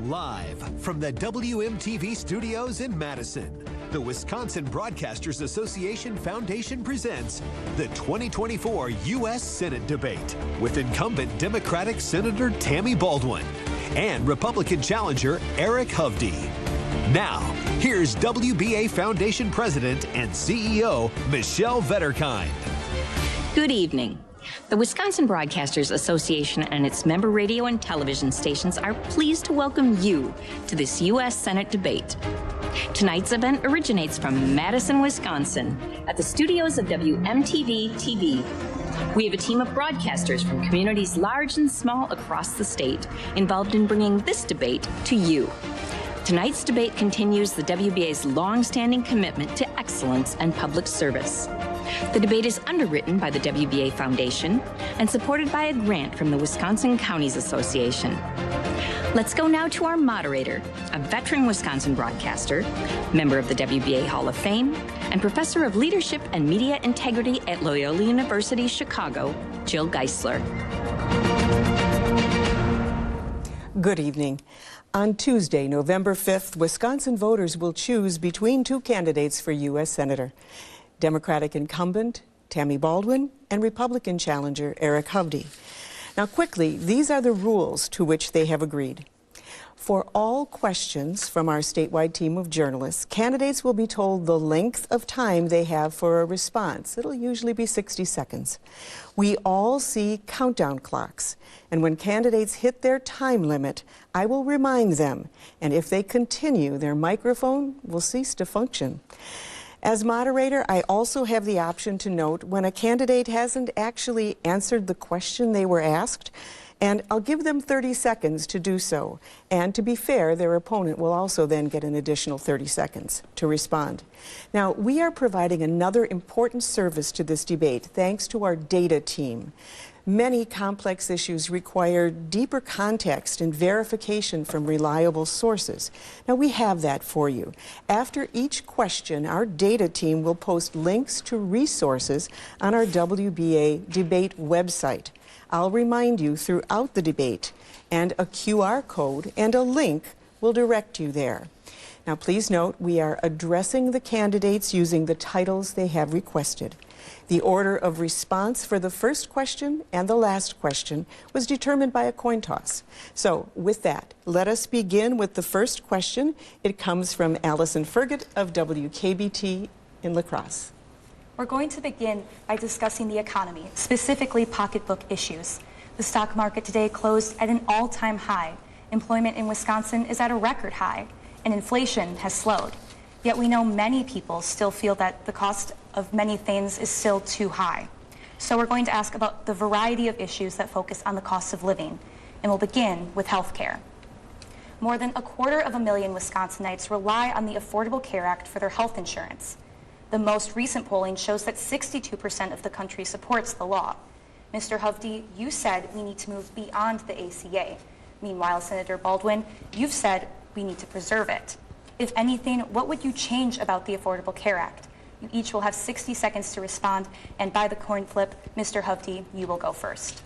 Live from the WMTV studios in Madison, the Wisconsin Broadcasters Association Foundation presents the 2024 U.S. Senate debate with incumbent Democratic Senator Tammy Baldwin and Republican challenger Eric Hovde. Now, here's WBA Foundation President and CEO Michelle Vetterkind. Good evening. The Wisconsin Broadcasters Association and its member radio and television stations are pleased to welcome you to this U.S. Senate debate. Tonight's event originates from Madison, Wisconsin, at the studios of WMTV TV. We have a team of broadcasters from communities large and small across the state involved in bringing this debate to you. Tonight's debate continues the WBA's long-standing commitment to excellence and public service. The debate is underwritten by the WBA Foundation and supported by a grant from the Wisconsin Counties Association. Let's go now to our moderator, a veteran Wisconsin broadcaster, member of the WBA Hall of Fame, and professor of leadership and media integrity at Loyola University Chicago, Jill Geisler. Good evening. On Tuesday, November 5th, Wisconsin voters will choose between two candidates for U.S. Senator. Democratic incumbent Tammy Baldwin and Republican challenger Eric Hovde. Now quickly, these are the rules to which they have agreed. For all questions from our statewide team of journalists, candidates will be told the length of time they have for a response. It'll usually be 60 seconds. We all see countdown clocks, and when candidates hit their time limit, I will remind them, and if they continue, their microphone will cease to function. As moderator, I also have the option to note when a candidate hasn't actually answered the question they were asked, and I'll give them 30 seconds to do so. And to be fair, their opponent will also then get an additional 30 seconds to respond. Now, we are providing another important service to this debate thanks to our data team. Many complex issues require deeper context and verification from reliable sources. Now, we have that for you. After each question, our data team will post links to resources on our WBA debate website. I'll remind you throughout the debate, and a QR code and a link will direct you there. Now, please note, we are addressing the candidates using the titles they have requested. The order of response for the first question and the last question was determined by a coin toss. So with that, let us begin with the first question. It comes from Allison Fergott of WKBT in La Crosse. We're going to begin by discussing the economy, specifically pocketbook issues. The stock market today closed at an all-time high. Employment in Wisconsin is at a record high, and inflation has slowed. Yet we know many people still feel that the cost of many things is still too high. So we're going to ask about the variety of issues that focus on the cost of living, and we'll begin with health care. More than 250,000 Wisconsinites rely on the Affordable Care Act for their health insurance. The most recent polling shows that 62% of the country supports the law. Mr. Hovde, you said we need to move beyond the ACA. Meanwhile, Senator Baldwin, you've said we need to preserve it. If anything, what would you change about the Affordable Care Act? You each will have 60 seconds to respond, and by the coin flip, Mr. Hovde, you will go first.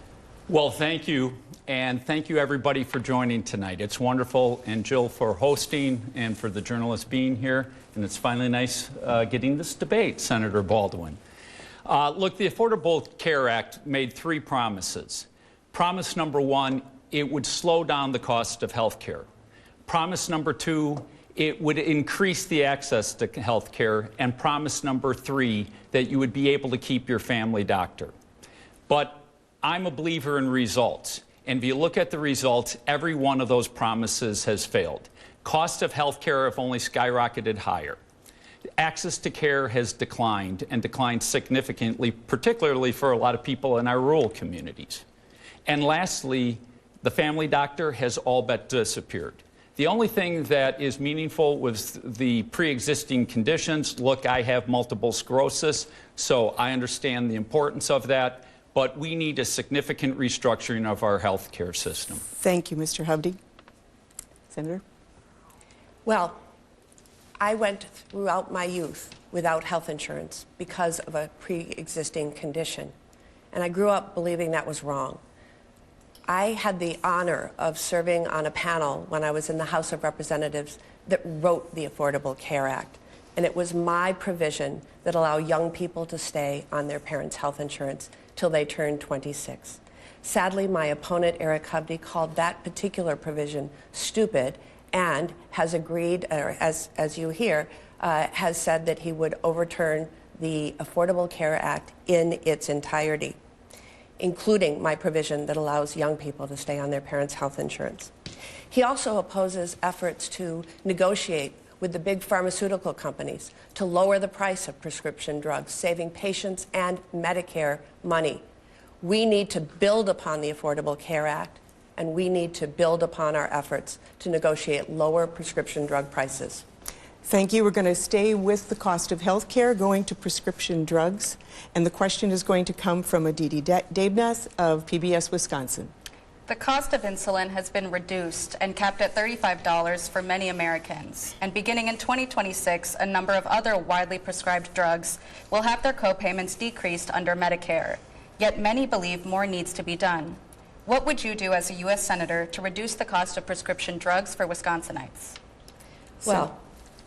Well, thank you, and thank you everybody for joining tonight. It's wonderful, and Jill for hosting, and for the journalists being here, and it's finally nice getting this debate, Senator Baldwin. Look, the Affordable Care Act made three promises. Promise number one, it would slow down the cost of health care. Promise number two, it would increase the access to health care. And promise number three, that you would be able to keep your family doctor. But I'm a believer in results. And if you look at the results, every one of those promises has failed. Costs of health care have only skyrocketed higher. Access to care has declined, and declined significantly, particularly for a lot of people in our rural communities. And lastly, the family doctor has all but disappeared. The only thing that is meaningful was the pre-existing conditions. Look, I have multiple sclerosis, so I understand the importance of that, but we need a significant restructuring of our health care system. Thank you, Mr. Hovde. Senator? Well, I went throughout my youth without health insurance because of a pre-existing condition, and I grew up believing that was wrong. I had the honor of serving on a panel when I was in the House of Representatives that wrote the Affordable Care Act. And it was my provision that allowed young people to stay on their parents' health insurance till they turned 26. Sadly, my opponent, Eric Hovde, called that particular provision stupid and has agreed, or as you hear, has said that he would overturn the Affordable Care Act in its entirety, including my provision that allows young people to stay on their parents' health insurance. He also opposes efforts to negotiate with the big pharmaceutical companies to lower the price of prescription drugs, saving patients and Medicare money. We need to build upon the Affordable Care Act, and we need to build upon our efforts to negotiate lower prescription drug prices. Thank you. We're going to stay with the cost of health care, going to prescription drugs. And the question is going to come from Aditi Debnath of PBS Wisconsin. The cost of insulin has been reduced and capped at $35 for many Americans. And beginning in 2026, a number of other widely prescribed drugs will have their co-payments decreased under Medicare. Yet many believe more needs to be done. What would you do as a U.S. Senator to reduce the cost of prescription drugs for Wisconsinites? Well,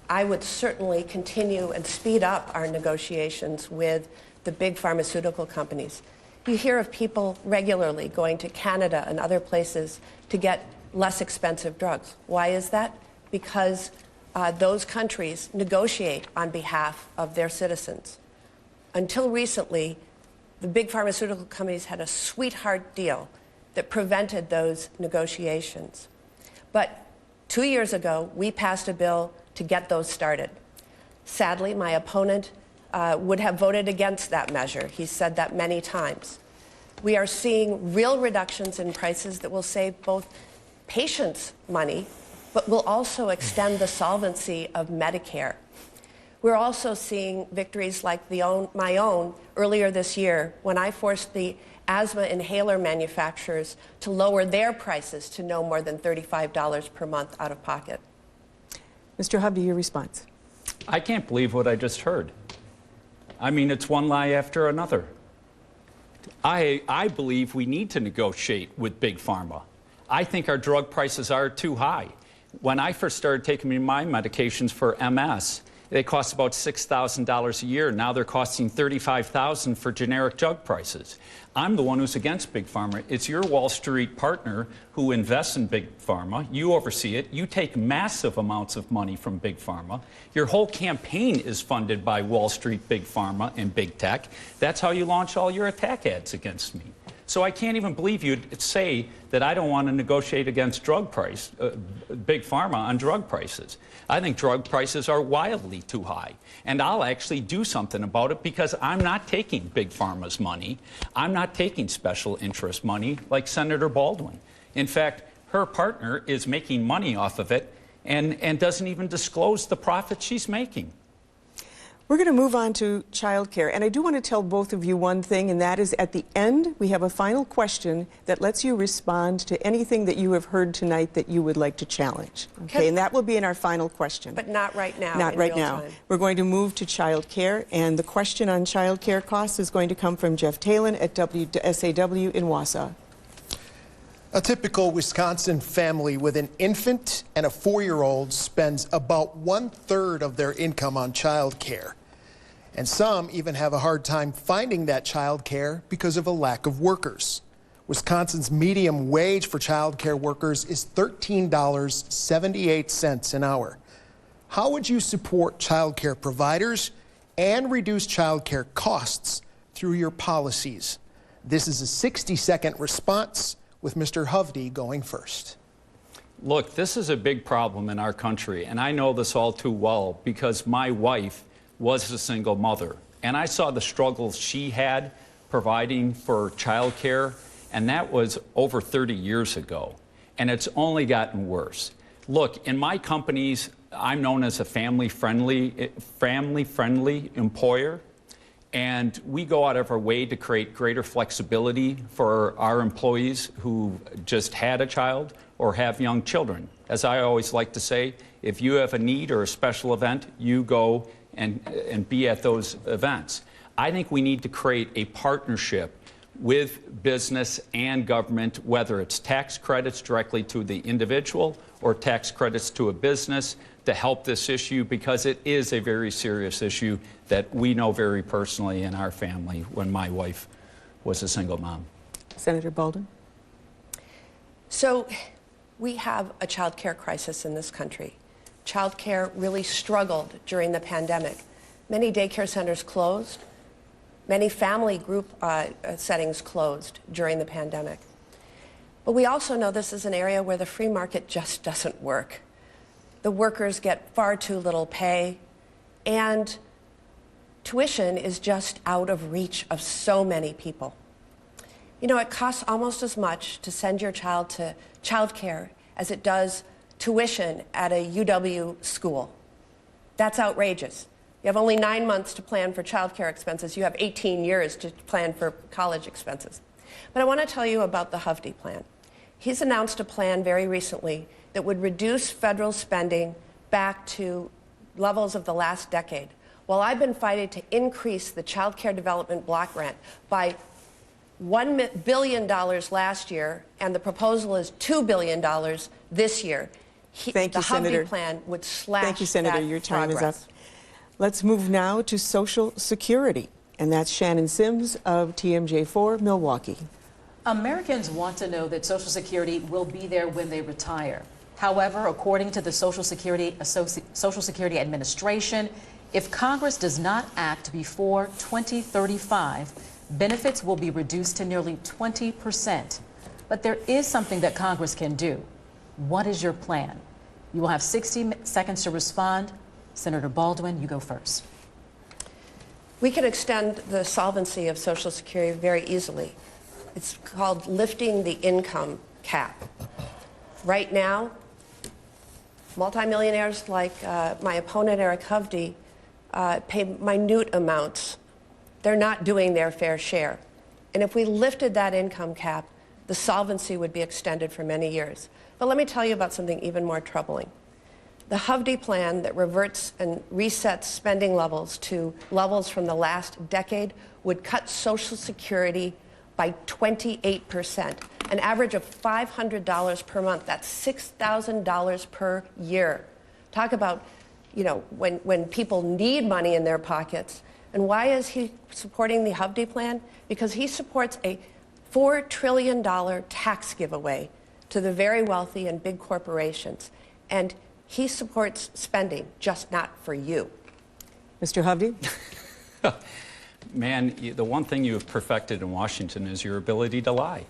I would certainly continue and speed up our negotiations with the big pharmaceutical companies. You hear of people regularly going to Canada and other places to get less expensive drugs. Why is that? Because those countries negotiate on behalf of their citizens. Until recently, the big pharmaceutical companies had a sweetheart deal that prevented those negotiations. But 2 years ago, we passed a bill to get those started. Sadly, my opponent would have voted against that measure. He said that many times. We are seeing real reductions in prices that will save both patients money, but will also extend the solvency of Medicare. We're also seeing victories like my own earlier this year when I forced the asthma inhaler manufacturers to lower their prices to no more than $35 per month out of pocket. Mr. Hovde, your response. I can't believe what I just heard. I mean, it's one lie after another. I believe we need to negotiate with Big Pharma. I think our drug prices are too high. When I first started taking my medications for MS, they cost about $6,000 a year. Now they're costing $35,000 for generic drug prices. I'm the one who's against Big Pharma. It's your Wall Street partner who invests in Big Pharma. You oversee it. You take massive amounts of money from Big Pharma. Your whole campaign is funded by Wall Street, Big Pharma, and Big Tech. That's how you launch all your attack ads against me. So I can't even believe you'd say that I don't want to negotiate against Big Pharma on drug prices. I think drug prices are wildly too high. And I'll actually do something about it because I'm not taking Big Pharma's money. I'm not taking special interest money like Senator Baldwin. In fact, her partner is making money off of it and doesn't even disclose the profit she's making. We're going to move on to child care. And I do want to tell both of you one thing, and that is at the end, we have a final question that lets you respond to anything that you have heard tonight that you would like to challenge. Okay, and that will be in our final question. But not right now. Not right now. Time. We're going to move to child care, and the question on child care costs is going to come from Jeff Talon at WSAW in Wausau. A typical Wisconsin family with an infant and a 4-year-old spends about 1/3 of their income on child care. And some even have a hard time finding that child care because of a lack of workers. Wisconsin's median wage for child care workers is $13.78 an hour. How would you support child care providers and reduce child care costs through your policies? This is a 60-second response, with Mr. Hovde going first. Look, this is a big problem in our country, and I know this all too well because my wife was a single mother, and I saw the struggles she had providing for child care, and that was over 30 years ago, and it's only gotten worse. Look, in my companies, I'm known as a family-friendly employer, and we go out of our way to create greater flexibility for our employees who just had a child or have young children. As I always like to say, if you have a need or a special event, you go and be at those events. I think we need to create a partnership with business and government, whether it's tax credits directly to the individual or tax credits to a business, to help this issue, because it is a very serious issue that we know very personally in our family when my wife was a single mom. Senator Baldwin. So we have a child care crisis in this country. Child care really struggled during the pandemic. Many daycare centers closed. Many family group settings closed during the pandemic. But we also know this is an area where the free market just doesn't work. The workers get far too little pay, and tuition is just out of reach of so many people. You know, it costs almost as much to send your child to childcare as it does tuition at a UW school. That's outrageous. You have only 9 months to plan for childcare expenses. You have 18 years to plan for college expenses. But I want to tell you about the Hovde plan. He's announced a plan very recently that would reduce federal spending back to levels of the last decade. While I've been fighting to increase the child care development block grant by $1 billion last year, and the proposal is $2 billion this year. Thank you, Senator. The Hovde plan would slash Thank you, Senator. that Your time progress. is up. Let's move now to Social Security, and that's Shannon Sims of TMJ4 Milwaukee. Americans want to know that Social Security will be there when they retire. However, according to the Social Security Administration, if Congress does not act before 2035, benefits will be reduced to nearly 20%. But there is something that Congress can do. What is your plan? You will have 60 seconds to respond. Senator Baldwin, you go first. We can extend the solvency of Social Security very easily. It's called lifting the income cap. Right now, multimillionaires like my opponent, Eric Hovde, pay minute amounts. They're not doing their fair share. And if we lifted that income cap, the solvency would be extended for many years. But let me tell you about something even more troubling. The Hovde plan that reverts and resets spending levels to levels from the last decade would cut Social Security by 28%, an average of $500 per month. That's $6,000 per year. Talk about, you know, when people need money in their pockets. And why is he supporting the Hovde plan? Because he supports a $4 trillion tax giveaway to the very wealthy and big corporations. And he supports spending, just not for you. Mr. Hovde? Man, the one thing you have perfected in Washington is your ability to lie.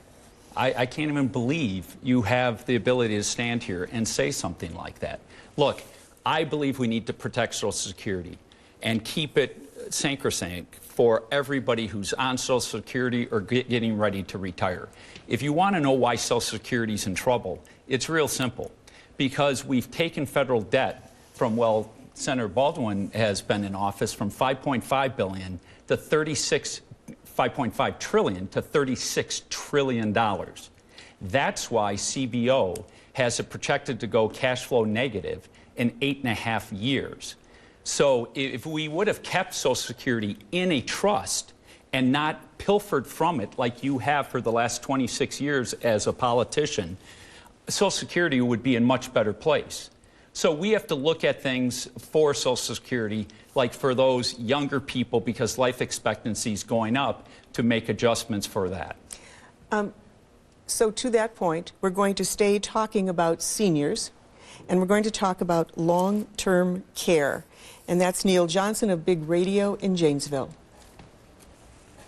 I can't even believe you have the ability to stand here and say something like that. Look, I believe we need to protect Social Security and keep it sacrosanct for everybody who's on Social Security or getting ready to retire. If you want to know why Social Security is in trouble, it's real simple. Because we've taken federal debt from, well, Senator Baldwin has been in office, from $5.5 billion to $5.5 trillion to $36 trillion. That's why CBO has it projected to go cash flow negative in 8.5 years. So if we would have kept Social Security in a trust and not pilfered from it like you have for the last 26 years as a politician, Social Security would be in much better place. So we have to look at things for Social Security, like for those younger people, because life expectancy is going up, to make adjustments for that. So to that point, we're going to stay talking about seniors, and we're going to talk about long-term care. And that's Neil Johnson of Big Radio in Janesville.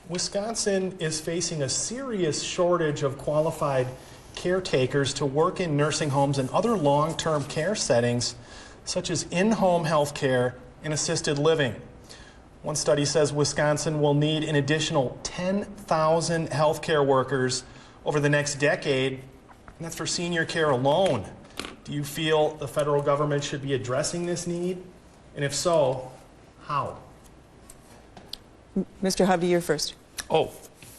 Wisconsin is facing a serious shortage of qualified caretakers to work in nursing homes and other long-term care settings, such as in-home health care and assisted living. One study says Wisconsin will need an additional 10,000 health care workers over the next decade, and that's for senior care alone. Do you feel the federal government should be addressing this need? And if so, how? Mr. Hovde, you're first. Oh,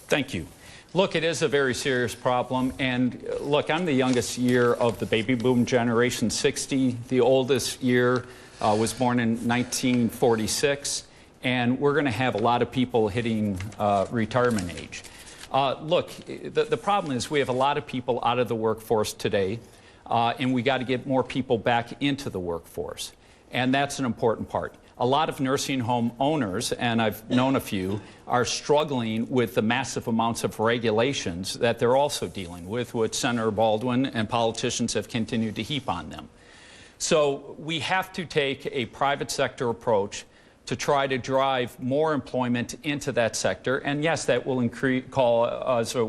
thank you. Look, it is a very serious problem. And look, I'm the youngest year of the baby boom generation, 60. The oldest year was born in 1946. And we're going to have a lot of people hitting retirement age. Look, the problem is we have a lot of people out of the workforce today, and we got to get more people back into the workforce. And that's an important part. A lot of nursing home owners, and I've known a few, are struggling with the massive amounts of regulations that they're also dealing with, which Senator Baldwin and politicians have continued to heap on them. So we have to take a private sector approach to try to drive more employment into that sector. And yes, that will cause a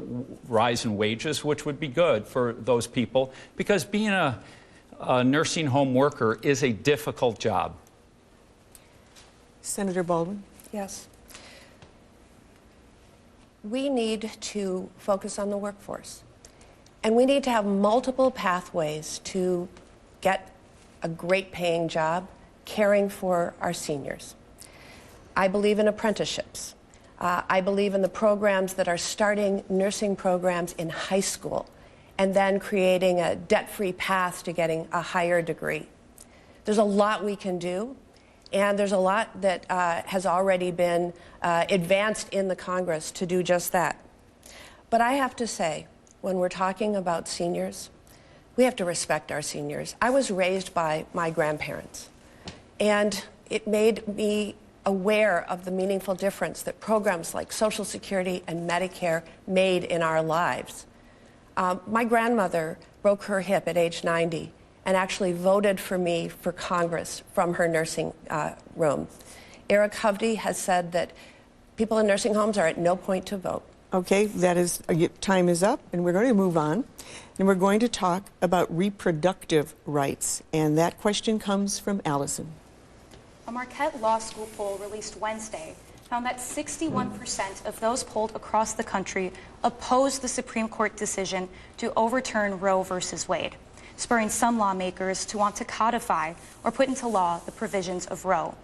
rise in wages, which would be good for those people, because being a nursing home worker is a difficult job. Senator Baldwin? Yes. We need to focus on the workforce. And we need to have multiple pathways to get a great paying job caring for our seniors. I believe in apprenticeships. I believe in the programs that are starting nursing programs in high school and then creating a debt-free path to getting a higher degree. There's a lot we can do, and there's a lot that has already been advanced in the Congress to do just that. But I have to say, when we're talking about seniors, we have to respect our seniors. I was raised by my grandparents, and it made me aware of the meaningful difference that programs like Social Security and Medicare made in our lives. My grandmother broke her hip at age 90 and actually voted for me for Congress from her nursing room. Eric Hovde has said that people in nursing homes are at no point to vote. Okay, that is, time is up, and we're going to move on. And we're going to talk about reproductive rights. And that question comes from Allison. A Marquette Law School poll released Wednesday found that 61% of those polled across the country opposed the Supreme Court decision to overturn Roe v. Wade, spurring some lawmakers to want to codify or put into law the provisions of Roe.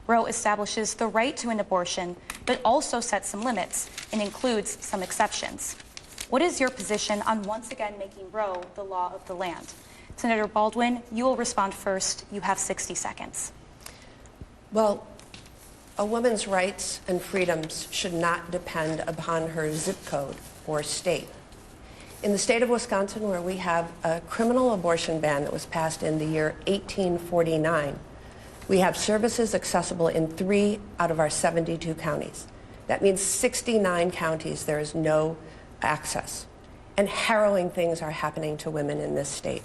Roe establishes the right to an abortion, but also sets some limits and includes some exceptions. What is your position on once again making Roe the law of the land? Senator Baldwin, you will respond first. You have 60 seconds. Well, a woman's rights and freedoms should not depend upon her zip code or state. In the state of Wisconsin, where we have a criminal abortion ban that was passed in the year 1849, we have services accessible in 3 out of our 72 counties. That means 69 counties there is no access. And harrowing things are happening to women in this state.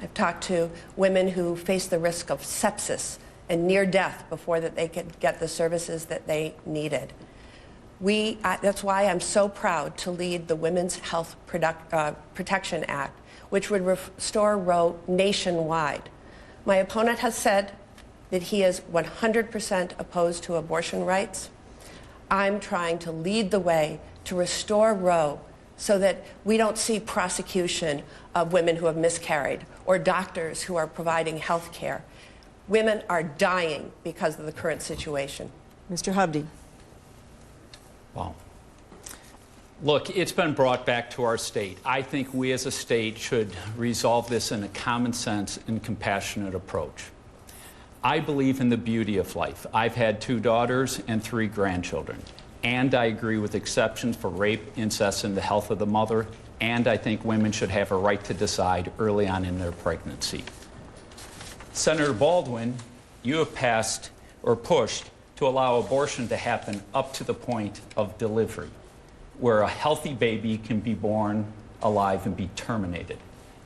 I've talked to women who face the risk of sepsis and near death before that they could get the services that they needed. That's why I'm so proud to lead the Women's Health Protection Act, which would restore Roe nationwide. My opponent has said that he is 100% opposed to abortion rights. I'm trying to lead the way to restore Roe so that we don't see prosecution of women who have miscarried or doctors who are providing health care. Women are dying because of the current situation. Mr. Hovde. Wow. Look, it's been brought back to our state. I think we as a state should resolve this in a common sense and compassionate approach. I believe in the beauty of life. I've had 2 daughters and 3 grandchildren. And I agree with exceptions for rape, incest, and the health of the mother. And I think women should have a right to decide early on in their pregnancy. Senator Baldwin, you have passed or pushed to allow abortion to happen up to the point of delivery, where a healthy baby can be born alive and be terminated.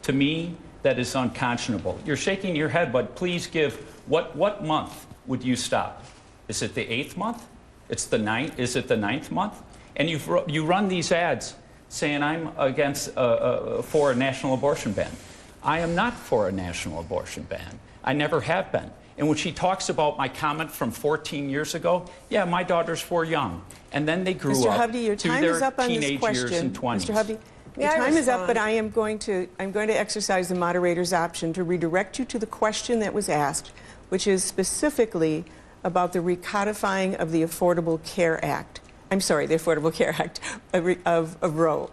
To me, that is unconscionable. You're shaking your head, but please give, what month would you stop? Is it the 8th month? It's the 9th? Is it the 9th month? And you run these ads saying I'm against, for a national abortion ban. I am not for a national abortion ban. I never have been. And when she talks about my comment from 14 years ago, yeah, my daughters were young. And then they grew up Hovde, your to time their is up on this teenage question. years and 20s. Mr. Hovde, your time is up, but I'm going to exercise the moderator's option to redirect you to the question that was asked, which is specifically about the recodifying of the Affordable Care Act. I'm sorry, the Affordable Care Act of Roe.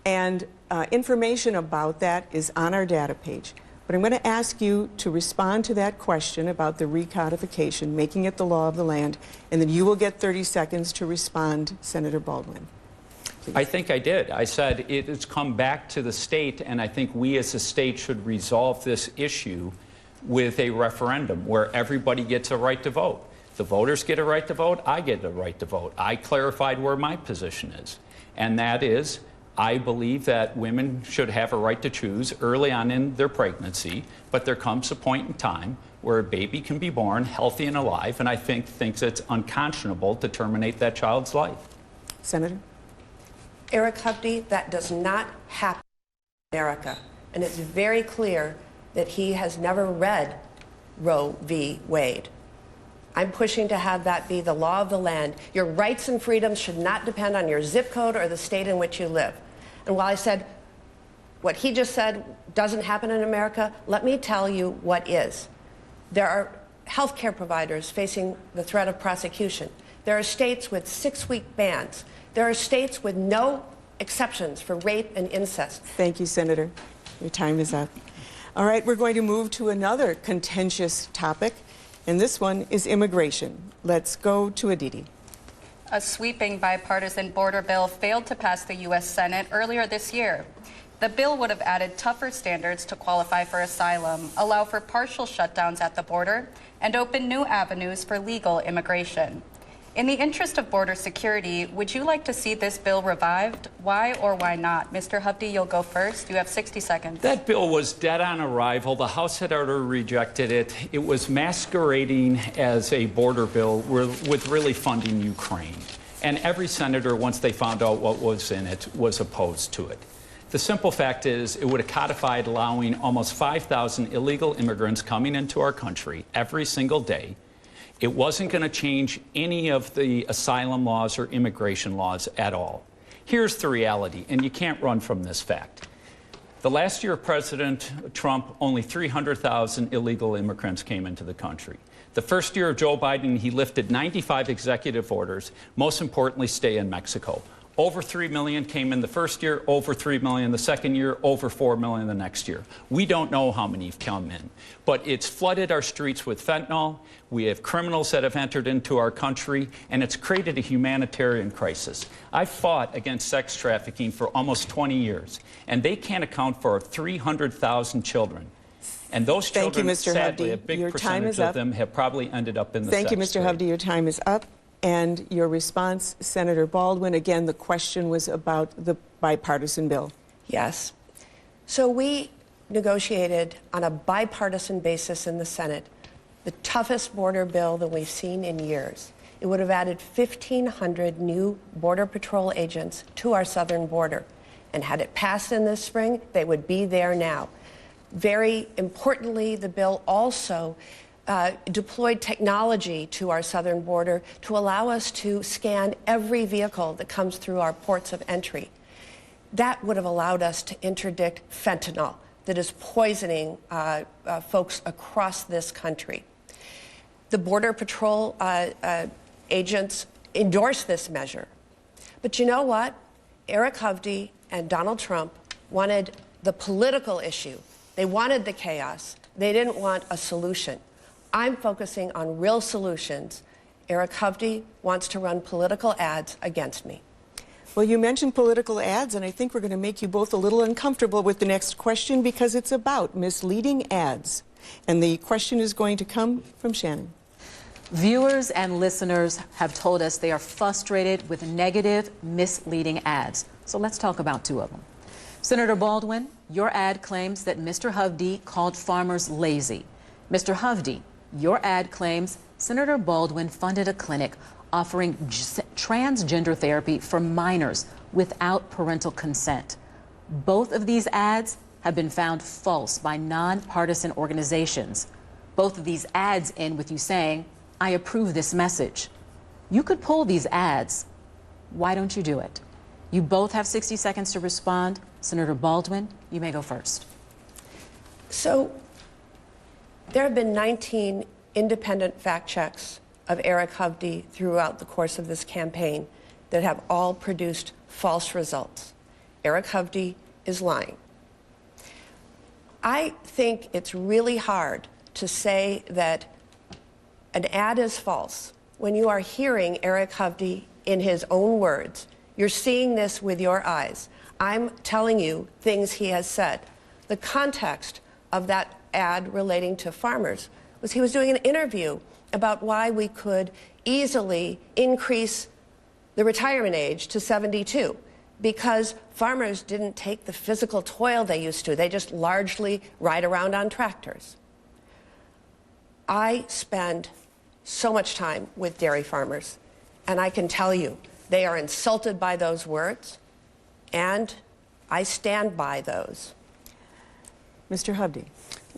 And information about that is on our data page. But I'm going to ask you to respond to that question about the recodification, making it the law of the land, and then you will get 30 seconds to respond, Senator Baldwin. please. I think I did. I said it has come back to the state, and I think we as a state should resolve this issue with a referendum where everybody gets a right to vote. The voters get a right to vote. I get a right to vote. I clarified where my position is, and that is I believe that women should have a right to choose early on in their pregnancy, but there comes a point in time where a baby can be born healthy and alive, and I thinks it's unconscionable to terminate that child's life. Senator? Eric Hovde, that does not happen in America. And it's very clear that he has never read Roe v. Wade. I'm pushing to have that be the law of the land. Your rights and freedoms should not depend on your zip code or the state in which you live. And while I said what he just said doesn't happen in America, let me tell you what is. There are healthcare providers facing the threat of prosecution. There are states with 6-week bans. There are states with no exceptions for rape and incest. Thank you, Senator. Your time is up. All right, we're going to move to another contentious topic, and this one is immigration. Let's go to Aditi. A sweeping bipartisan border bill failed to pass the U.S. Senate earlier this year. The bill would have added tougher standards to qualify for asylum, allow for partial shutdowns at the border, and open new avenues for legal immigration. In the interest of border security, would you like to see this bill revived? Why or why not? Mr. Hovde, you'll go first. You have 60 seconds. That bill was dead on arrival. The House had already rejected it. It was masquerading as a border bill with really funding Ukraine. And every senator, once they found out what was in it, was opposed to it. The simple fact is it would have codified allowing almost 5,000 illegal immigrants coming into our country every single day. It wasn't going to change any of the asylum laws or immigration laws at all. Here's the reality, and you can't run from this fact. The last year of President Trump, only 300,000 illegal immigrants came into the country. The first year of Joe Biden, he lifted 95 executive orders, most importantly, stay in Mexico. Over 3 million came in the first year, over 3 million the second year, over 4 million the next year. We don't know how many have come in, but it's flooded our streets with fentanyl. We have criminals that have entered into our country, and it's created a humanitarian crisis. I've fought against sex trafficking for almost 20 years, and they can't account for 300,000 children. And those children, sadly, a big percentage of them have probably ended up in the sex trade. Thank you, Mr. Hovde. Your time is up. And your response, Senator Baldwin, again, the question was about the bipartisan bill. Yes. So we negotiated on a bipartisan basis in the Senate the toughest border bill that we've seen in years. It would have added 1,500 new Border Patrol agents to our southern border. And had it passed in this spring, they would be there now. Very importantly, the bill also deployed technology to our southern border to allow us to scan every vehicle that comes through our ports of entry. That would have allowed us to interdict fentanyl that is poisoning folks across this country. The Border Patrol agents endorsed this measure. But you know what? Eric Hovde and Donald Trump wanted the political issue. They wanted the chaos. They didn't want a solution. I'm focusing on real solutions. Eric Hovde wants to run political ads against me. Well, you mentioned political ads, and I think we're going to make you both a little uncomfortable with the next question because it's about misleading ads. And the question is going to come from Shannon. Viewers and listeners have told us they are frustrated with negative, misleading ads. So let's talk about two of them. Senator Baldwin, your ad claims that Mr. Hovde called farmers lazy. Mr. Hovde, your ad claims Senator Baldwin funded a clinic offering transgender therapy for minors without parental consent. Both of these ads have been found false by nonpartisan organizations. Both of these ads end with you saying, I approve this message. You could pull these ads. Why don't you do it? You both have 60 seconds to respond. Senator Baldwin, you may go first. So there have been 19 independent fact checks of Eric Hovde throughout the course of this campaign that have all produced false results. Eric Hovde is lying. I think it's really hard to say that an ad is false when you are hearing Eric Hovde, in his own words, You're seeing this with your eyes. I'm telling you things he has said. The context of that ad relating to farmers was he was doing an interview about why we could easily increase the retirement age to 72 because farmers didn't take the physical toil they used to. They just largely ride around on tractors. I spend so much time with dairy farmers, and I can tell you they are insulted by those words, and I stand by those. Mr. Hovde.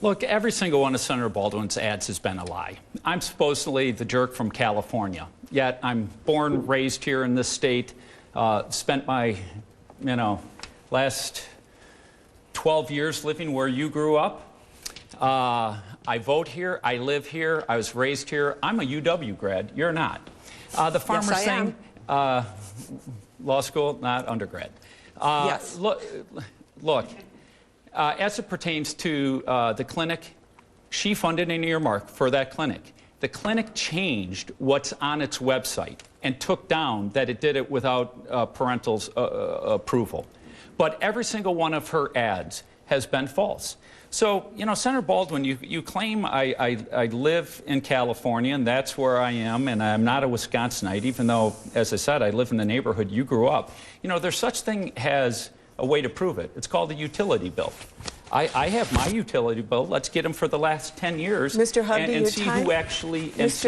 Look, every single one of Senator Baldwin's ads has been a lie. I'm supposedly the jerk from California, yet I'm born, raised here in this state, spent my, last 12 years living where you grew up. I vote here, I live here, I was raised here. I'm a UW grad, you're not. The farmers yes, I thing, law school, not undergrad. Yes. Look, as it pertains to the clinic, she funded an earmark for that clinic. The clinic changed what's on its website and took down that it did it without parental's approval. But every single one of her ads has been false. So, Senator Baldwin, you claim I live in California, and that's where I am, and I'm not a Wisconsinite, even though, as I said, I live in the neighborhood you grew up. There's such thing as a way to prove it. It's called a utility bill. I have my utility bill. Let's get them for the last 10 years Mr. Hovde, and see who actually, has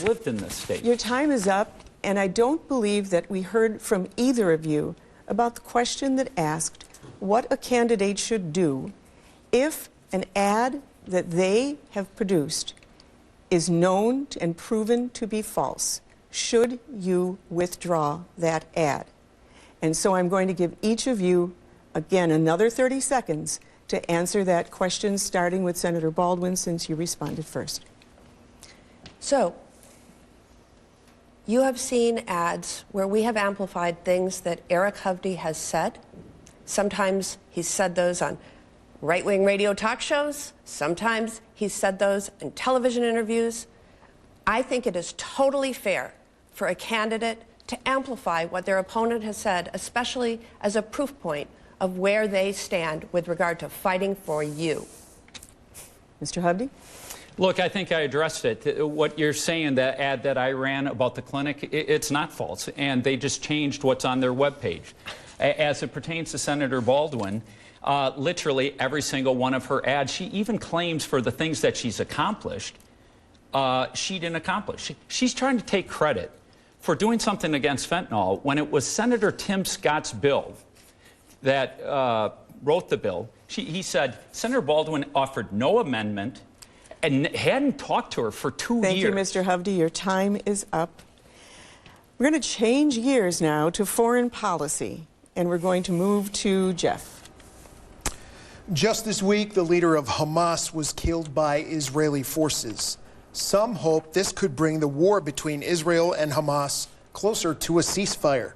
lived in this state. Your time is up, and I don't believe that we heard from either of you about the question that asked what a candidate should do if an ad that they have produced is known and proven to be false. Should you withdraw that ad? And so I'm going to give each of you, again, another 30 seconds to answer that question, starting with Senator Baldwin, since you responded first. So, you have seen ads where we have amplified things that Eric Hovde has said. Sometimes he's said those on right-wing radio talk shows. Sometimes he's said those in television interviews. I think it is totally fair for a candidate to amplify what their opponent has said, especially as a proof point of where they stand with regard to fighting for you. Mr. Hovde? Look, I think I addressed it. What you're saying, that ad that I ran about the clinic, it's not false, and they just changed what's on their webpage. As it pertains to Senator Baldwin, literally every single one of her ads, she even claims for the things that she's accomplished, she didn't accomplish. She's trying to take credit for doing something against fentanyl when it was Senator Tim Scott's bill that wrote the bill. He said Senator Baldwin offered no amendment and hadn't talked to her for 2 years. Thank you, Mr. Hovde. Your time is up. We're going to change gears now to foreign policy, and we're going to move to Jeff. Just this week, the leader of Hamas was killed by Israeli forces. Some hope this could bring the war between Israel and Hamas closer to a ceasefire.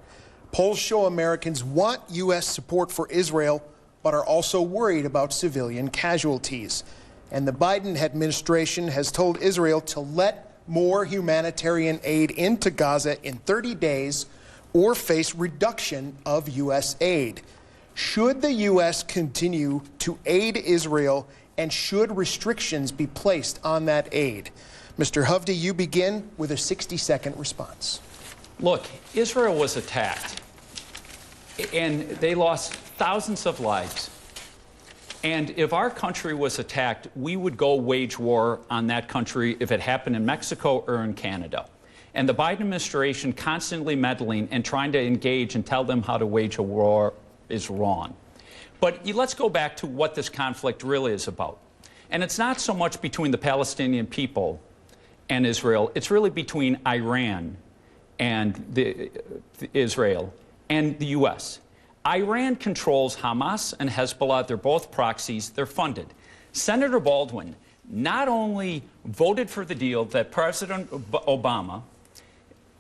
Polls show Americans want U.S. support for Israel, but are also worried about civilian casualties. And the Biden administration has told Israel to let more humanitarian aid into Gaza in 30 days or face reduction of U.S. aid. Should the U.S. continue to aid Israel, and should restrictions be placed on that aid? Mr. Hovde, you begin with a 60-second response. Look, Israel was attacked, and they lost thousands of lives. And if our country was attacked, we would go wage war on that country if it happened in Mexico or in Canada. And the Biden administration constantly meddling and trying to engage and tell them how to wage a war is wrong. But let's go back to what this conflict really is about. And it's not so much between the Palestinian people and Israel. It's really between Iran and Israel and the U.S. Iran controls Hamas and Hezbollah. They're both proxies. They're funded. Senator Baldwin not only voted for the deal that President Obama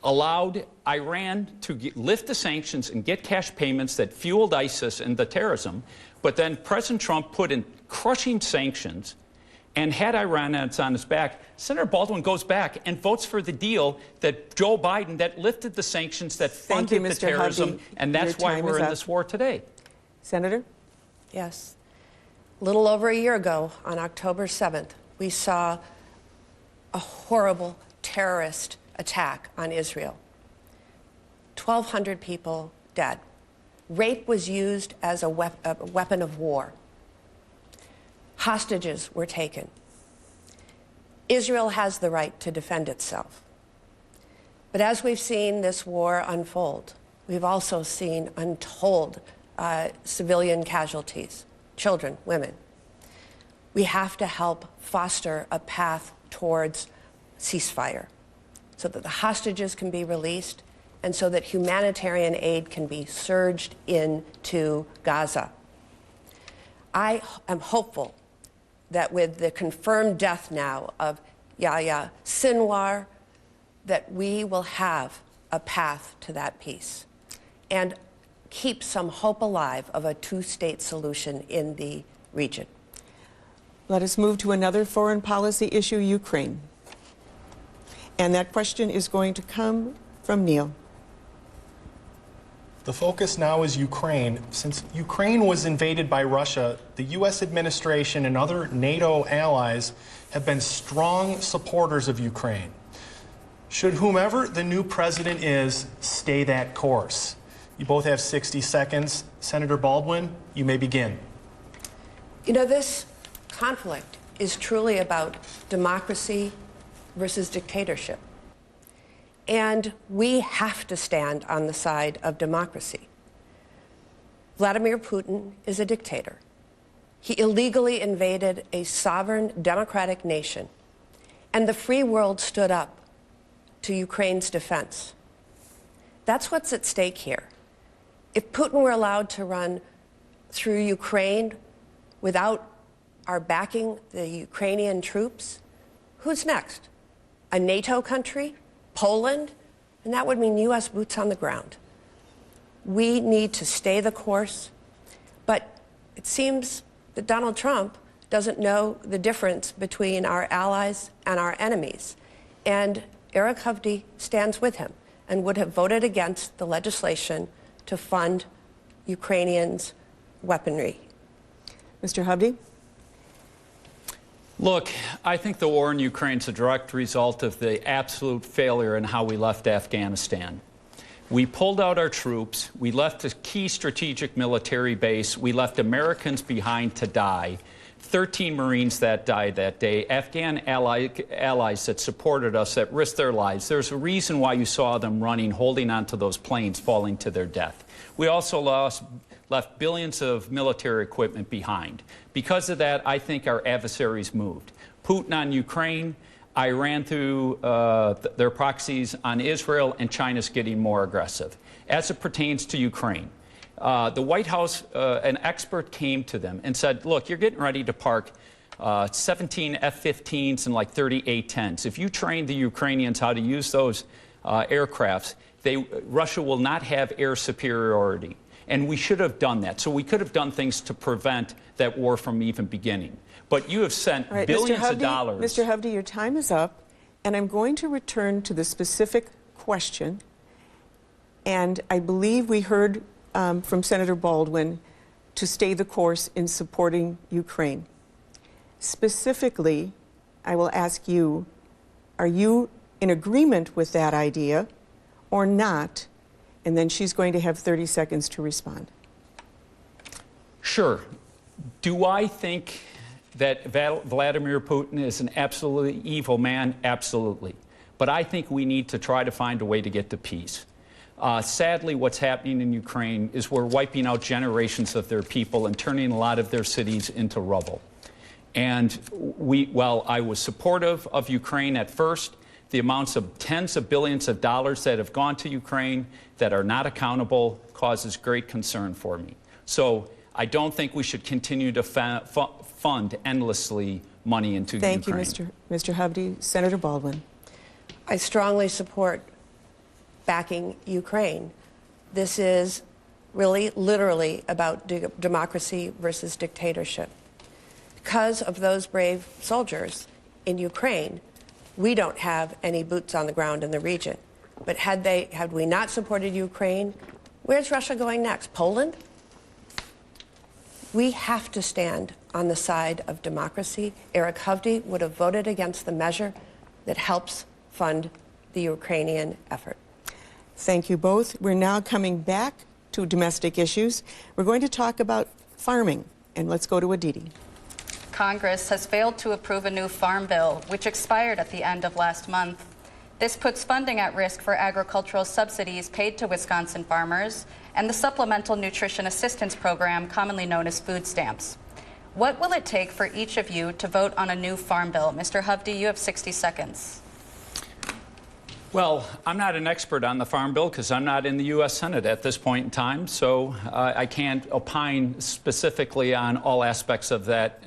allowed Iran to lift the sanctions and get cash payments that fueled ISIS and the terrorism, but then President Trump put in crushing sanctions And had Iran on its back, Senator Baldwin goes back and votes for the deal that Joe Biden, that lifted the sanctions, that funded the terrorism, Hovde. and that's why we're in this war today. Senator? Yes. A little over a year ago, on October 7th, we saw a horrible terrorist attack on Israel. 1,200 people dead. Rape was used as a weapon of war. Hostages were taken. Israel has the right to defend itself. But as we've seen this war unfold, we've also seen untold civilian casualties, children, women. We have to help foster a path towards ceasefire so that the hostages can be released and so that humanitarian aid can be surged into Gaza. I am hopeful that with the confirmed death now of Yahya Sinwar, that we will have a path to that peace and keep some hope alive of a two-state solution in the region. Let us move to another foreign policy issue, Ukraine. And that question is going to come from Neil. The focus now is Ukraine. Since Ukraine was invaded by Russia, the U.S. administration and other NATO allies have been strong supporters of Ukraine. Should whomever the new president is stay that course? You both have 60 seconds. Senator Baldwin, you may begin. You know, this conflict is truly about democracy versus dictatorship. And we have to stand on the side of democracy. Vladimir Putin is a dictator. He illegally invaded a sovereign democratic nation, and the free world stood up to Ukraine's defense. That's what's at stake here. If Putin were allowed to run through Ukraine without our backing the Ukrainian troops, who's next? A NATO country? Poland? And that would mean U.S. boots on the ground. We need to stay the course, but it seems that Donald Trump doesn't know the difference between our allies and our enemies. And Eric Hovde stands with him and would have voted against the legislation to fund Ukrainians' weaponry. Mr. Hovde? Look, I think the war in Ukraine is a direct result of the absolute failure in how we left Afghanistan. We pulled out our troops. We left a key strategic military base. We left Americans behind to die. 13 Marines that died that day, Afghan allies that supported us that risked their lives. There's a reason why you saw them running, holding onto those planes, falling to their death. We also left billions of military equipment behind. Because of that, I think our adversaries moved. Putin on Ukraine, Iran through their proxies on Israel, and China's getting more aggressive. As it pertains to Ukraine, the White House, an expert came to them and said, look, you're getting ready to park 17 F-15s and like 30 A-10s. If you train the Ukrainians how to use those aircrafts, Russia will not have air superiority. And we should have done that. So we could have done things to prevent that war from even beginning. But you have sent billions of dollars. Mr. Hovde, your time is up, and I'm going to return to the specific question. And I believe we heard from Senator Baldwin to stay the course in supporting Ukraine. Specifically, I will ask you, are you in agreement with that idea or not? And then she's going to have 30 seconds to respond. Sure. Do I think that Vladimir Putin is an absolutely evil man? Absolutely. But I think we need to try to find a way to get to peace. Sadly, what's happening in Ukraine is we're wiping out generations of their people and turning a lot of their cities into rubble. And while I was supportive of Ukraine at first, the amounts of tens of billions of dollars that have gone to Ukraine that are not accountable causes great concern for me. So I don't think we should continue to fund endlessly money into Ukraine. Thank you, Mr. Hovde. Senator Baldwin. I strongly support backing Ukraine. This is really, literally about democracy versus dictatorship. Because of those brave soldiers in Ukraine, we don't have any boots on the ground in the region. But had we not supported Ukraine, where's Russia going next? Poland? We have to stand on the side of democracy. Eric Hovde would have voted against the measure that helps fund the Ukrainian effort. Thank you both. We're now coming back to domestic issues. We're going to talk about farming, and let's go to Aditi. Congress has failed to approve a new farm bill, which expired at the end of last month. This puts funding at risk for agricultural subsidies paid to Wisconsin farmers and the Supplemental Nutrition Assistance Program, commonly known as food stamps. What will it take for each of you to vote on a new farm bill? Mr. Hovde, you have 60 seconds. Well, I'm not an expert on the Farm Bill because I'm not in the U.S. Senate at this point in time, so I can't opine specifically on all aspects of that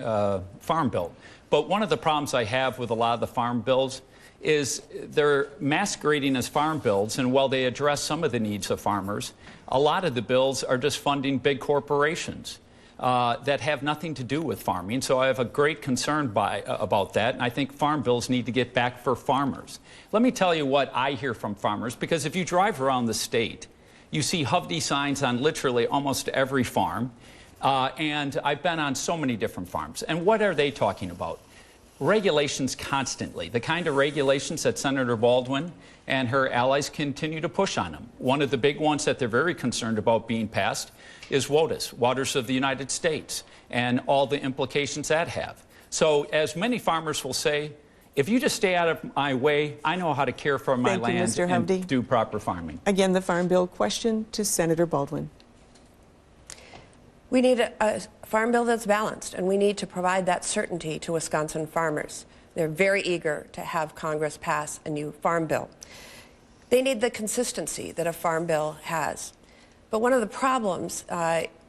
Farm Bill. But one of the problems I have with a lot of the farm bills is they're masquerading as farm bills, and while they address some of the needs of farmers, a lot of the bills are just funding big corporations that have nothing to do with farming. So I have a great concern about that, and I think farm bills need to get back for farmers. Let me tell you what I hear from farmers, because if you drive around the state, you see Hovde signs on literally almost every farm, and I've been on so many different farms. And what are they talking about? Regulations constantly, the kind of regulations that Senator Baldwin and her allies continue to push on them. One of the big ones that they're very concerned about being passed is WOTUS, Waters of the United States, and all the implications that have. So as many farmers will say, if you just stay out of my way, I know how to care for my land and do proper farming. Again, the Farm Bill question to Senator Baldwin. We need a farm bill that's balanced, and we need to provide that certainty to Wisconsin farmers. They're very eager to have Congress pass a new farm bill. They need the consistency that a farm bill has. But one of the problems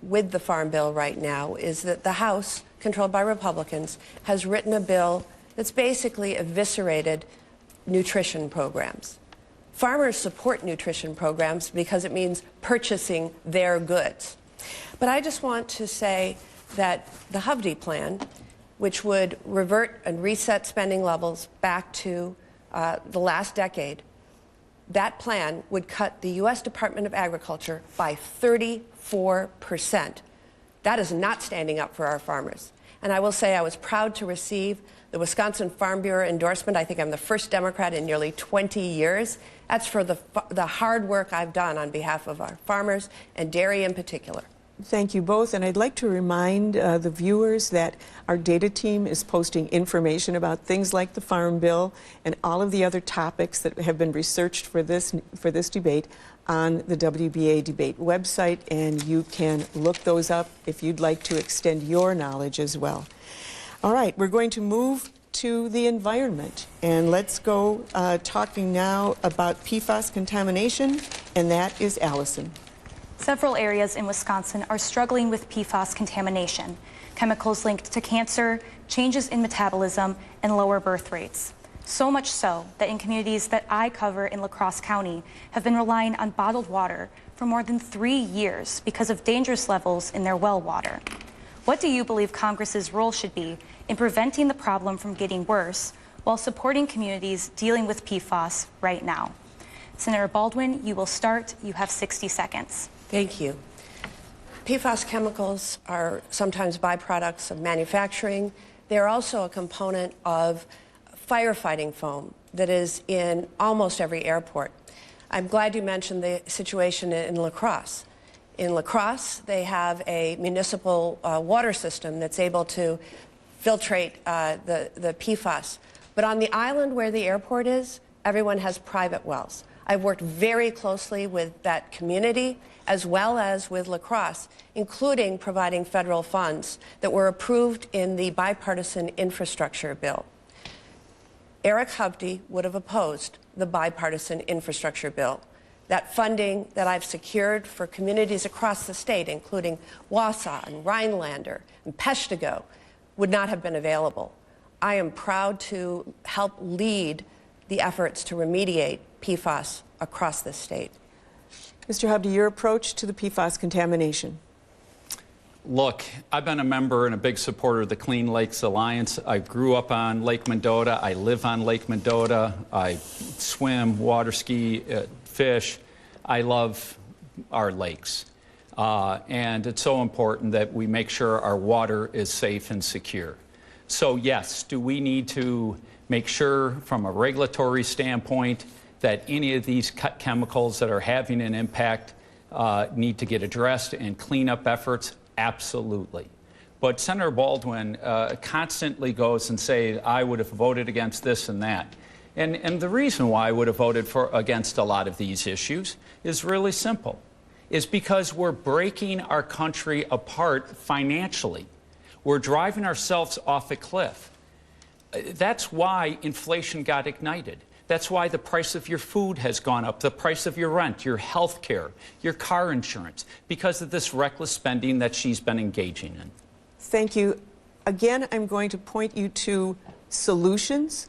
with the farm bill right now is that the House, controlled by Republicans, has written a bill that's basically eviscerated nutrition programs. Farmers support nutrition programs because it means purchasing their goods. But I just want to say that the Hovde plan, which would revert and reset spending levels back to the last decade, that plan would cut the U.S. Department of Agriculture by 34%. That is not standing up for our farmers. And I will say I was proud to receive the Wisconsin Farm Bureau endorsement. I think I'm the first Democrat in nearly 20 years. That's for the hard work I've done on behalf of our farmers and dairy in particular. Thank you both, and I'd like to remind the viewers that our data team is posting information about things like the Farm Bill and all of the other topics that have been researched for this debate on the WBA debate website, and you can look those up if you'd like to extend your knowledge as well. All right, we're going to move to the environment, and let's go talking now about PFAS contamination, and that is Allison. Several areas in Wisconsin are struggling with PFAS contamination, chemicals linked to cancer, changes in metabolism, and lower birth rates. So much so that in communities that I cover in La Crosse County have been relying on bottled water for more than 3 years because of dangerous levels in their well water. What do you believe Congress's role should be in preventing the problem from getting worse while supporting communities dealing with PFAS right now? Senator Baldwin, you will start. You have 60 seconds. Thank you. PFAS chemicals are sometimes byproducts of manufacturing. They're also a component of firefighting foam that is in almost every airport. I'm glad you mentioned the situation in La Crosse. In La Crosse, they have a municipal water system that's able to filtrate the PFAS. But on the island where the airport is, everyone has private wells. I've worked very closely with that community as well as with La Crosse, including providing federal funds that were approved in the bipartisan infrastructure bill. Eric Hovde would have opposed the bipartisan infrastructure bill. That funding that I've secured for communities across the state, including Wausau and Rhinelander and Peshtigo, would not have been available. I am proud to help lead the efforts to remediate PFAS across the state. Mr. Hovde, your approach to the PFAS contamination. Look, I've been a member and a big supporter of the Clean Lakes Alliance. I grew up on Lake Mendota. I live on Lake Mendota. I swim, water ski, fish. I love our lakes. And it's so important that we make sure our water is safe and secure. So yes, do we need to make sure from a regulatory standpoint that any of these chemicals that are having an impact need to get addressed and cleanup efforts? Absolutely. But Senator Baldwin constantly goes and says, I would have voted against this and that. And the reason why I would have voted against a lot of these issues is really simple. Is because we're breaking our country apart financially. We're driving ourselves off a cliff. That's why inflation got ignited. That's why the price of your food has gone up, the price of your rent, your health care, your car insurance, because of this reckless spending that she's been engaging in. Thank you. Again, I'm going to point you to solutions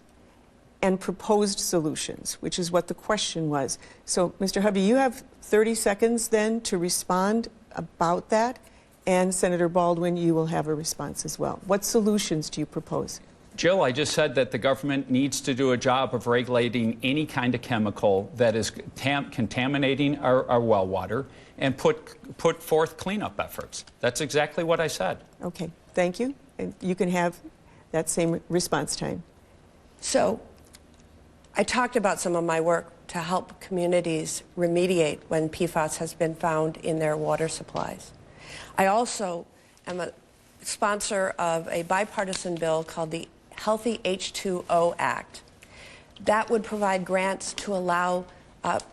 and proposed solutions, which is what the question was. So, Mr. Hovde, you have 30 seconds then to respond about that, and Senator Baldwin, you will have a response as well. What solutions do you propose? Jill, I just said that the government needs to do a job of regulating any kind of chemical that is contaminating our well water and put forth cleanup efforts. That's exactly what I said. Okay, thank you. And you can have that same response time. So, I talked about some of my work to help communities remediate when PFAS has been found in their water supplies. I also am a sponsor of a bipartisan bill called the Healthy H2O Act. That would provide grants to allow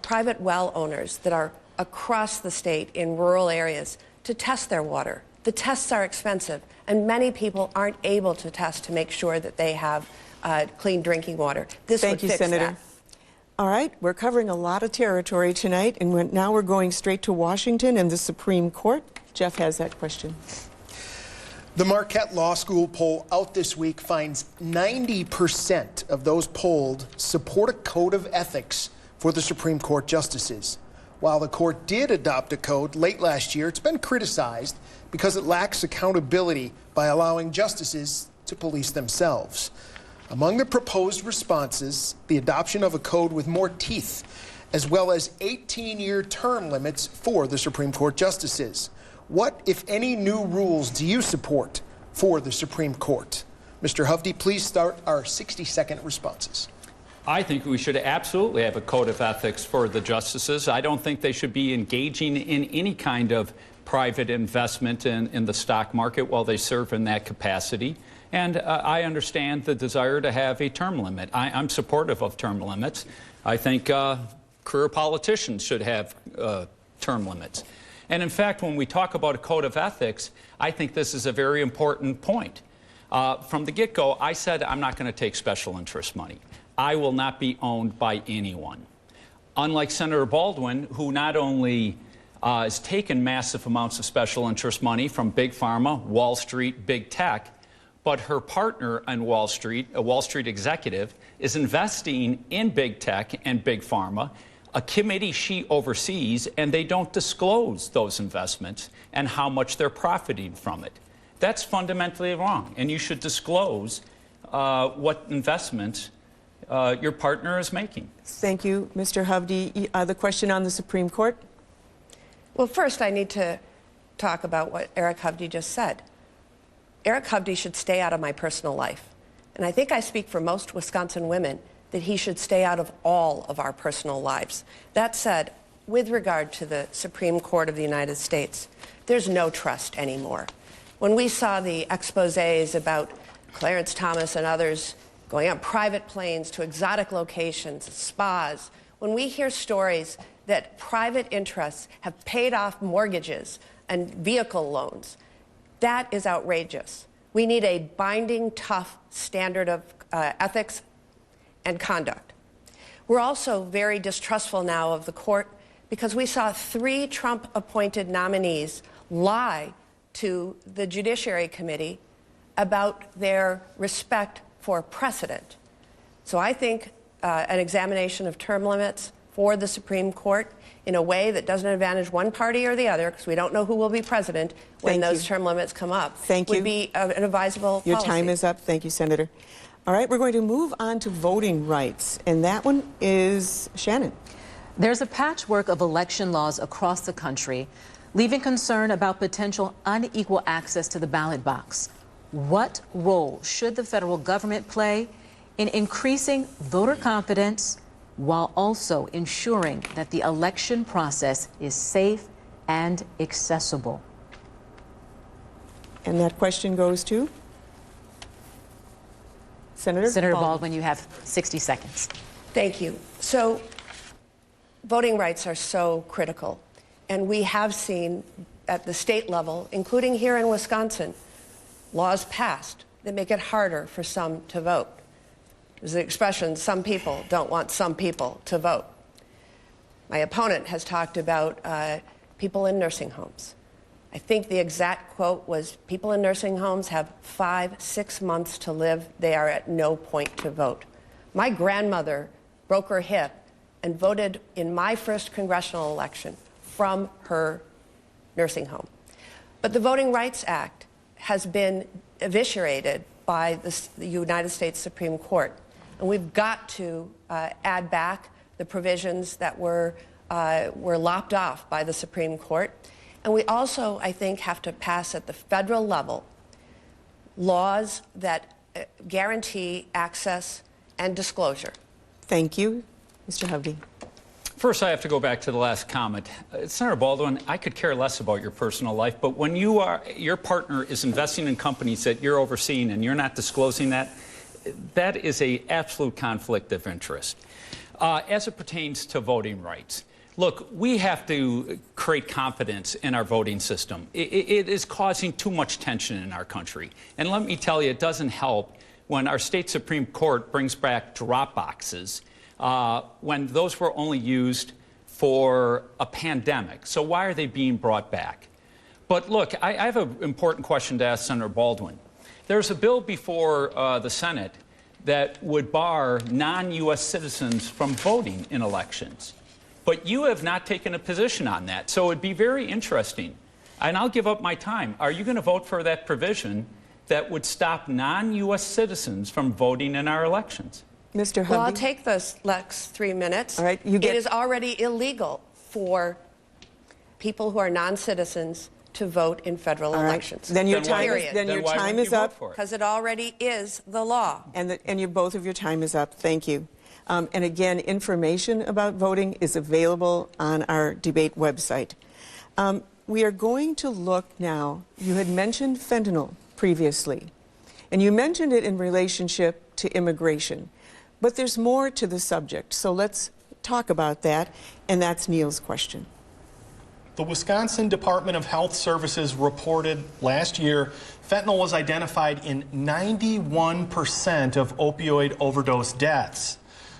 private well owners that are across the state in rural areas to test their water. The tests are expensive, and many people aren't able to test to make sure that they have clean drinking water. This would fix Senator. that. All right, we're covering a lot of territory tonight, and now we're going straight to Washington and the Supreme Court. Jeff has that question. The Marquette Law School poll out this week finds 90% of those polled support a code of ethics for the Supreme Court justices. While the court did adopt a code late last year, it's been criticized because it lacks accountability by allowing justices to police themselves. Among the proposed responses, the adoption of a code with more teeth, as well as 18-year term limits for the Supreme Court justices. What, if any, new rules do you support for the Supreme Court? Mr. Hovde, please start our 60-second responses. I think we should absolutely have a code of ethics for the justices. I don't think they should be engaging in any kind of private investment in the stock market while they serve in that capacity. And I understand the desire to have a term limit. I'm supportive of term limits. I think career politicians should have term limits. And in fact, when we talk about a code of ethics, I think this is a very important point. From the get-go, I said I'm not going to take special interest money. I will not be owned by anyone. Unlike Senator Baldwin, who not only has taken massive amounts of special interest money from Big Pharma, Wall Street, Big Tech, but her partner on Wall Street, a Wall Street executive, is investing in Big Tech and Big Pharma, a committee she oversees, and they don't disclose those investments and how much they're profiting from it. That's fundamentally wrong, and you should disclose what investments your partner is making. Thank you, Mr. Hovde. The question on the Supreme Court? Well, first I need to talk about what Eric Hovde just said. Eric Hovde should stay out of my personal life. And I think I speak for most Wisconsin women that he should stay out of all of our personal lives. That said, with regard to the Supreme Court of the United States, there's no trust anymore. When we saw the exposés about Clarence Thomas and others going on private planes to exotic locations, spas, when we hear stories that private interests have paid off mortgages and vehicle loans, that is outrageous. We need a binding, tough standard of ethics and conduct. We're also very distrustful now of the court because we saw 3 Trump-appointed nominees lie to the Judiciary Committee about their respect for precedent. So I think an examination of term limits for the Supreme Court in a way that doesn't advantage one party or the other, because we don't know who will be president when those term limits come up, would be an advisable policy. Your time is up. Thank you, Senator. All right, we're going to move on to voting rights, and that one is Shannon. There's a patchwork of election laws across the country, leaving concern about potential unequal access to the ballot box. What role should the federal government play in increasing voter confidence while also ensuring that the election process is safe and accessible? And that question goes to Senator Baldwin. You have 60 seconds. Thank you. So, voting rights are so critical. And we have seen at the state level, including here in Wisconsin, laws passed that make it harder for some to vote. There's the expression, some people don't want some people to vote. My opponent has talked about people in nursing homes. I think the exact quote was, people in nursing homes have 5-6 months to live. They are at no point to vote. My grandmother broke her hip and voted in my first congressional election from her nursing home. But the Voting Rights Act has been eviscerated by the United States Supreme Court. And we've got to add back the provisions that were lopped off by the Supreme Court. And we also, I think, have to pass at the federal level laws that guarantee access and disclosure. Thank you. Mr. Hovde. First, I have to go back to the last comment. Senator Baldwin, I could care less about your personal life, but when your partner is investing in companies that you're overseeing and you're not disclosing that, that is an absolute conflict of interest. As it pertains to voting rights, look, we have to create confidence in our voting system. It is causing too much tension in our country. And let me tell you, it doesn't help when our state Supreme Court brings back drop boxes when those were only used for a pandemic. So why are they being brought back? But look, I have an important question to ask Senator Baldwin. There's a bill before the Senate that would bar non-U.S. citizens from voting in elections. But you have not taken a position on that. So it'd be very interesting. And I'll give up my time. Are you going to vote for that provision that would stop non-U.S. citizens from voting in our elections? Mr. Hovde? Well, I'll take those next 3 minutes. All right, It is already illegal for people who are non-citizens to vote in federal elections. Then your time is up. Because it already is the law. And both of your time is up. Thank you. And again, information about voting is available on our debate website. We are going to look now, you had mentioned fentanyl previously, and you mentioned it in relationship to immigration. But there's more to the subject, so let's talk about that, and that's Neil's question. The Wisconsin Department of Health Services reported last year fentanyl was identified in 91% of opioid overdose deaths.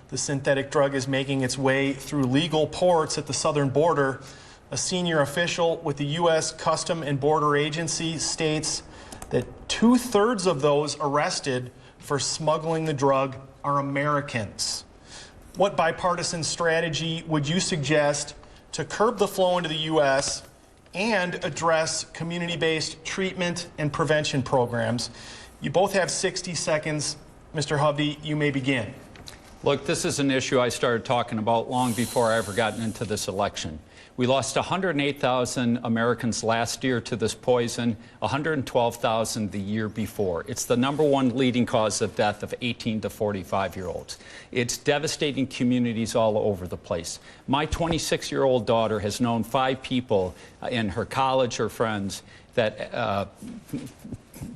The synthetic drug is making its way through legal ports at the southern border. A senior official with the U.S. Custom and Border Agency states that 2/3 of those arrested for smuggling the drug are Americans. What bipartisan strategy would you suggest to curb the flow into the U.S. and address community-based treatment and prevention programs? You both have 60 seconds. Mr. Hovde, you may begin. Look, this is an issue I started talking about long before I ever gotten into this election. We lost 108,000 Americans last year to this poison, 112,000 the year before. It's the #1 leading cause of death of 18 to 45-year-olds. It's devastating communities all over the place. My 26-year-old daughter has known 5 people in her college or friends that,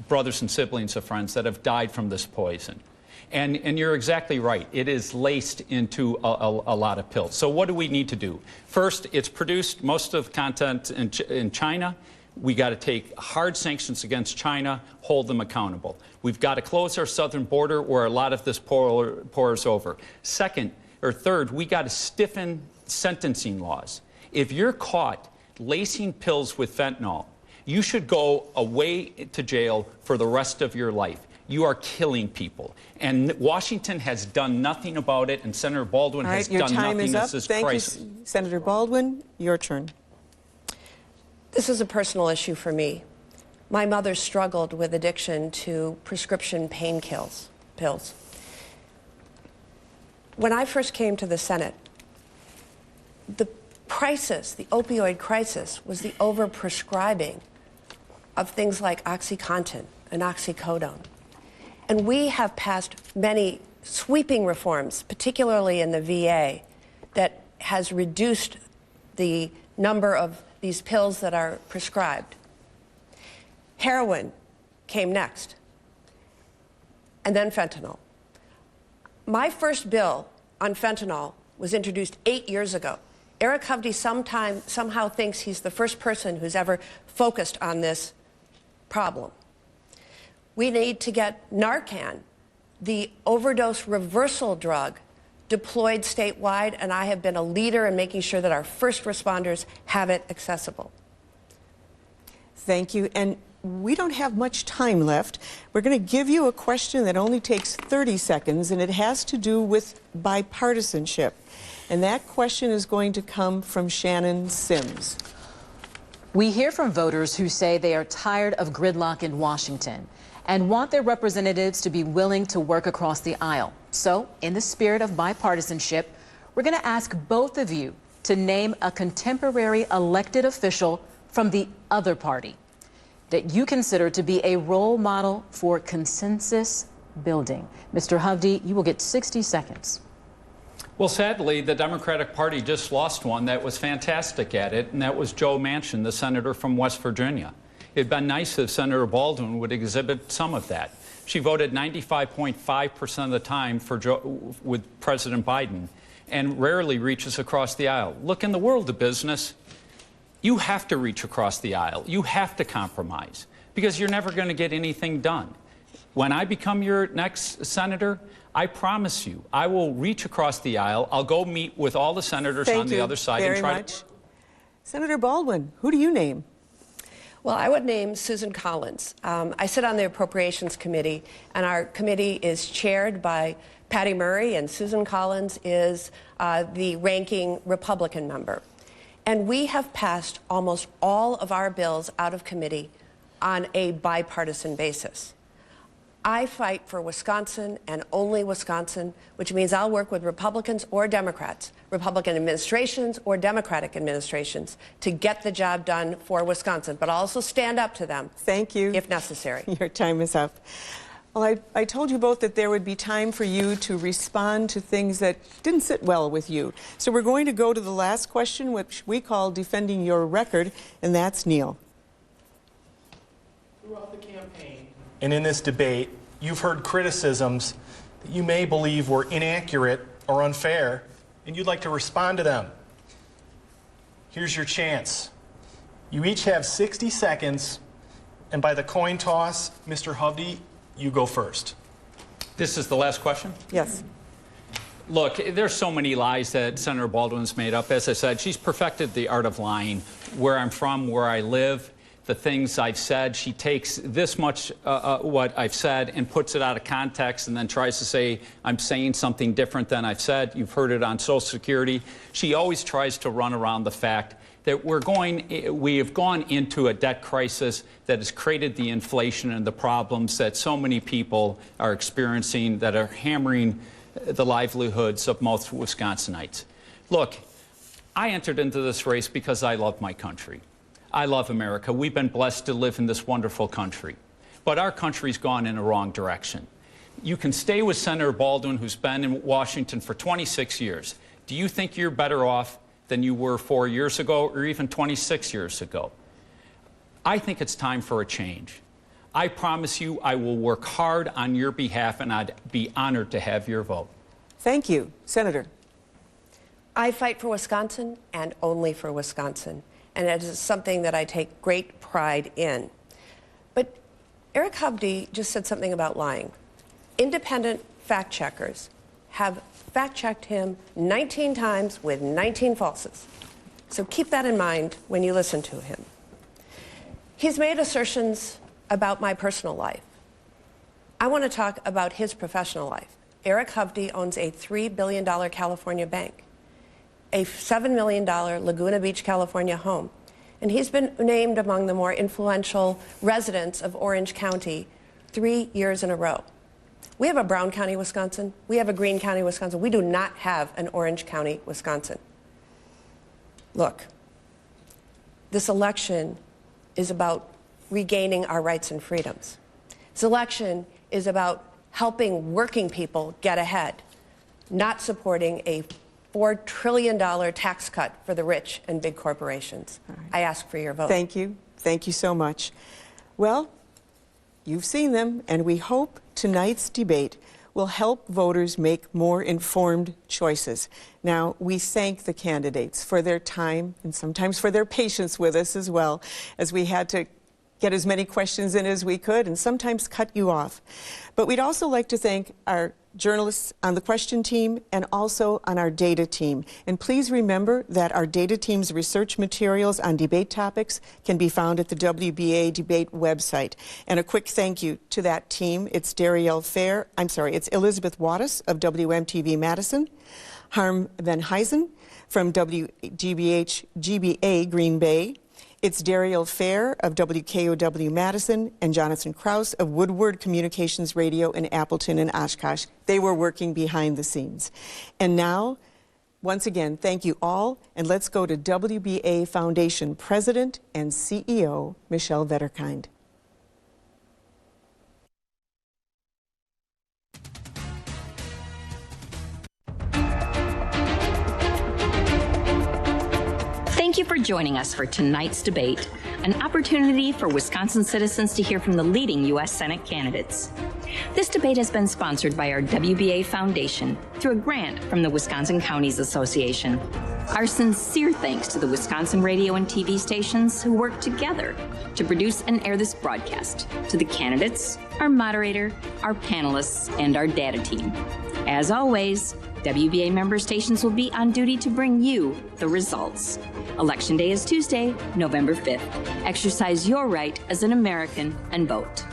brothers and siblings of friends that have died from this poison. And you're exactly right. It is laced into a lot of pills. So what do we need to do? First, it's produced most of the content in China. We got to take hard sanctions against China, hold them accountable. We've got to close our southern border where a lot of this pours over. Third, we got to stiffen sentencing laws. If you're caught lacing pills with fentanyl, you should go away to jail for the rest of your life. You are killing people. And Washington has done nothing about it, and Senator Baldwin has done nothing. Your time is up. This is Thank crisis. you, Senator Baldwin. Your turn. This is a personal issue for me. My mother struggled with addiction to prescription pain pills. When I first came to the Senate, the crisis, the opioid crisis, was the overprescribing of things like OxyContin and oxycodone. And we have passed many sweeping reforms, particularly in the VA, that has reduced the number of these pills that are prescribed. Heroin came next, and then fentanyl. My first bill on fentanyl was introduced 8 years ago. Eric Hovde somehow thinks he's the first person who's ever focused on this problem. We need to get Narcan, the overdose reversal drug, deployed statewide, and I have been a leader in making sure that our first responders have it accessible. Thank you. And we don't have much time left. We're going to give you a question that only takes 30 seconds, and it has to do with bipartisanship. And that question is going to come from Shannon Sims. We hear from voters who say they are tired of gridlock in Washington and want their representatives to be willing to work across the aisle. So, in the spirit of bipartisanship, we're going to ask both of you to name a contemporary elected official from the other party that you consider to be a role model for consensus building. Mr. Hovde, you will get 60 seconds. Well, sadly, the Democratic Party just lost one that was fantastic at it, and that was Joe Manchin, the senator from West Virginia. It'd been nice if Senator Baldwin would exhibit some of that. She voted 95.5% of the time for with President Biden and rarely reaches across the aisle. Look, in the world of business, you have to reach across the aisle. You have to compromise because you're never going to get anything done. When I become your next senator, I promise you, I will reach across the aisle. I'll go meet with all the senators on the other side and try to. Senator Baldwin, who do you name? Well, I would name Susan Collins. I sit on the Appropriations Committee, and our committee is chaired by Patty Murray, and Susan Collins is the ranking Republican member. And we have passed almost all of our bills out of committee on a bipartisan basis. I fight for Wisconsin and only Wisconsin, which means I'll work with Republicans or Democrats, Republican administrations or Democratic administrations, to get the job done for Wisconsin, but I'll also stand up to them. Thank you. If necessary. Your time is up. Well, I told you both that there would be time for you to respond to things that didn't sit well with you. So we're going to go to the last question, which we call defending your record, and that's Neil. Throughout the campaign and in this debate, you've heard criticisms that you may believe were inaccurate or unfair, and you'd like to respond to them. Here's your chance. You each have 60 seconds, and by the coin toss, Mr. Hovde, you go first. This is the last question? Yes. Look, there's so many lies that Senator Baldwin's made up. As I said, she's perfected the art of lying. Where I'm from, where I live, the things I've said, she takes this much what I've said and puts it out of context and then tries to say I'm saying something different than I've said. You've heard it on Social Security. She always tries to run around the fact that we have gone into a debt crisis that has created the inflation and the problems that so many people are experiencing that are hammering the livelihoods of most Wisconsinites. Look, I entered into this race because I love my country. I love America. We've been blessed to live in this wonderful country. But our country's gone in the wrong direction. You can stay with Senator Baldwin, who's been in Washington for 26 years. Do you think you're better off than you were 4 years ago or even 26 years ago? I think it's time for a change. I promise you I will work hard on your behalf, and I'd be honored to have your vote. Thank you. Senator. I fight for Wisconsin and only for Wisconsin, and it is something that I take great pride in. But Eric Hovde just said something about lying. Independent fact checkers have fact-checked him 19 times with 19 falses. So keep that in mind when you listen to him. He's made assertions about my personal life. I want to talk about his professional life. Eric Hovde owns a $3 billion California bank, a $7 million Laguna Beach, California home, and he's been named among the more influential residents of Orange County 3 years in a row. We have a Brown County, Wisconsin. We have a Greene County, Wisconsin. We do not have an Orange County, Wisconsin. Look, this election is about regaining our rights and freedoms. This election is about helping working people get ahead, not supporting a $4 trillion tax cut for the rich and big corporations. Right. I ask for your vote. Thank you. Thank you so much. Well, you've seen them, and we hope tonight's debate will help voters make more informed choices. Now, we thank the candidates for their time and sometimes for their patience with us as well, as we had to get as many questions in as we could and sometimes cut you off. But we'd also like to thank our journalists on the question team and also on our data team. And please remember that our data team's research materials on debate topics can be found at the WBA debate website. And a quick thank you to that team. It's it's Elizabeth Wattis of WMTV Madison, Harm Van Huysen from WGBA Green Bay, it's Dariel Fair of WKOW Madison and Jonathan Kraus of Woodward Communications Radio in Appleton and Oshkosh. They were working behind the scenes. And now, once again, thank you all, and let's go to WBA Foundation President and CEO, Michelle Vetterkind. Thank you for joining us for tonight's debate, an opportunity for Wisconsin citizens to hear from the leading U.S. Senate candidates. This debate has been sponsored by our WBA Foundation through a grant from the Wisconsin Counties Association. Our sincere thanks to the Wisconsin radio and TV stations who work together to produce and air this broadcast, to the candidates, our moderator, our panelists, and our data team. As always, WBA member stations will be on duty to bring you the results. Election Day is Tuesday, November 5th. Exercise your right as an American and vote.